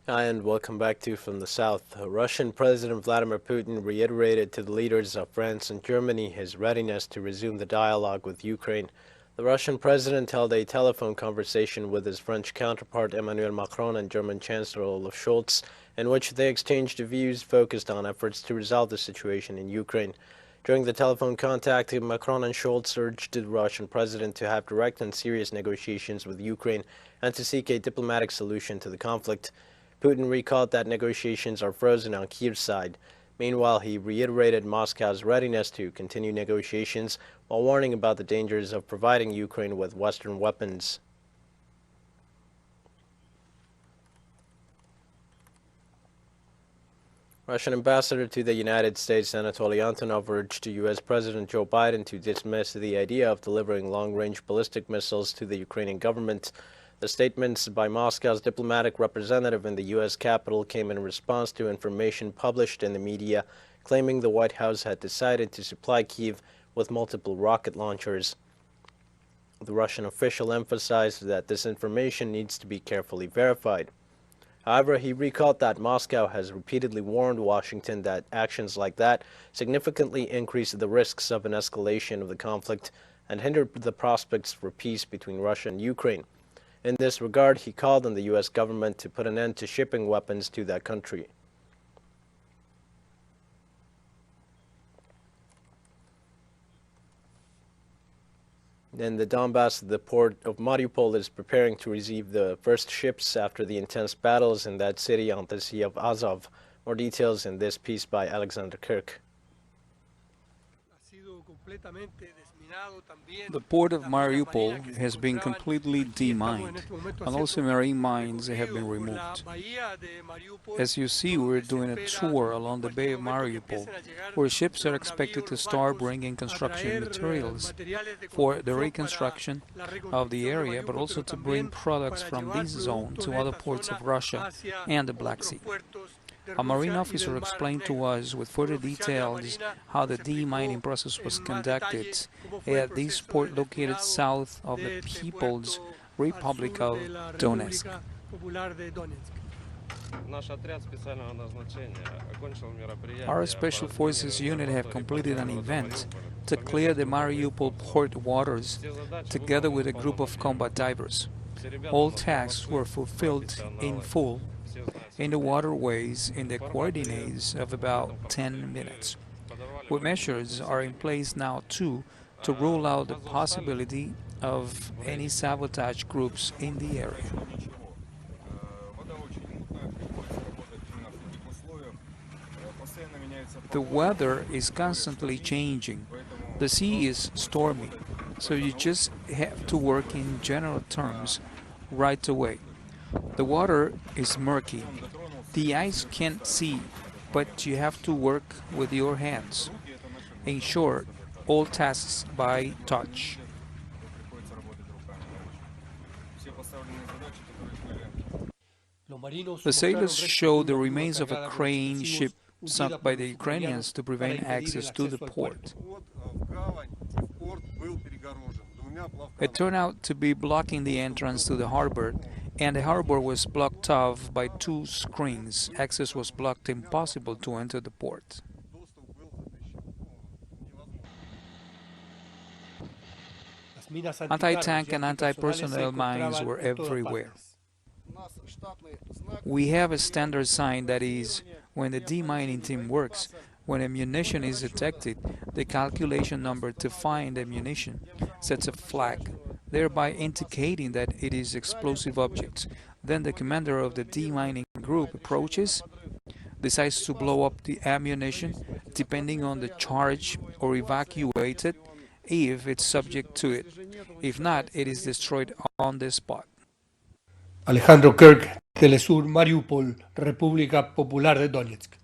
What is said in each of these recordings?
Hi, and welcome back to From the South. Russian President Vladimir Putin reiterated to the leaders of France and Germany his readiness to resume the dialogue with Ukraine. The Russian president held a telephone conversation with his French counterpart Emmanuel Macron and German Chancellor Olaf Scholz, in which they exchanged views focused on efforts to resolve the situation in Ukraine. During the telephone contact, Macron and Scholz urged the Russian president to have direct and serious negotiations with Ukraine and to seek a diplomatic solution to the conflict. Putin recalled that negotiations are frozen on Kiev's side. Meanwhile, he reiterated Moscow's readiness to continue negotiations while warning about the dangers of providing Ukraine with Western weapons. Russian ambassador to the United States, Anatoly Antonov, urged U.S. President Joe Biden to dismiss the idea of delivering long-range ballistic missiles to the Ukrainian government. The statements by Moscow's diplomatic representative in the U.S. Capitol came in response to information published in the media claiming the White House had decided to supply Kyiv with multiple rocket launchers. The Russian official emphasized that this information needs to be carefully verified. However, he recalled that Moscow has repeatedly warned Washington that actions like that significantly increase the risks of an escalation of the conflict and hinder the prospects for peace between Russia and Ukraine. In this regard, he called on the U.S. government to put an end to shipping weapons to that country. In the Donbass, the port of Mariupol is preparing to receive the first ships after the intense battles in that city on the Sea of Azov. More details in this piece by Alexander Kirk. The port of Mariupol has been completely demined, and also marine mines have been removed. As you see, we're doing a tour along the Bay of Mariupol, where ships are expected to start bringing construction materials for the reconstruction of the area, but also to bring products from this zone to other ports of Russia and the Black Sea. A marine officer explained to us with further details how the demining process was conducted at this port located south of the People's Republic of Donetsk. Our Special Forces unit have completed an event to clear the Mariupol port waters together with a group of combat divers. All tasks were fulfilled in full in the waterways in the coordinates of about 10 minutes. What measures are in place now too to rule out the possibility of any sabotage groups in the area. The weather is constantly changing. The sea is stormy, so you just have to work in general terms right away. The water is murky. The eyes can't see, but you have to work with your hands. In short, all tasks by touch. The sailors show the remains of a crane ship sunk by the Ukrainians to prevent access to the port. It turned out to be blocking the entrance to the harbor, and the harbor was blocked off by two screens. Access was blocked, impossible to enter the port. Anti-tank and anti-personnel mines were everywhere. We have a standard sign that is, when the demining team works, when ammunition is detected, the calculation number to find ammunition sets a flag, thereby indicating that it is explosive objects. Then the commander of the demining group approaches, decides to blow up the ammunition depending on the charge or evacuate it if it's subject to it. If not, it is destroyed on the spot. Alejandro Kirk, Telesur, Mariupol, República Popular de Donetsk.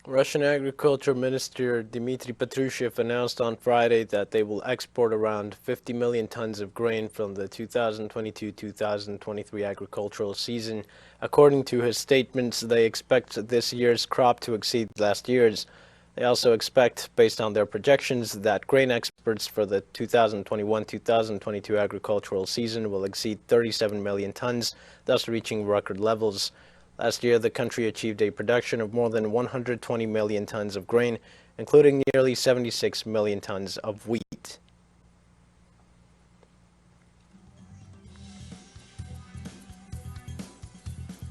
Russian Agriculture Minister Dmitry Patrushev announced on Friday that they will export around 50 million tons of grain from the 2022-2023 agricultural season. According to his statements, they expect this year's crop to exceed last year's. They also expect, based on their projections, that grain exports for the 2021-2022 agricultural season will exceed 37 million tons, thus reaching record levels. Last year, the country achieved a production of more than 120 million tons of grain, including nearly 76 million tons of wheat.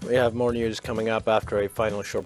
We have more news coming up after a final short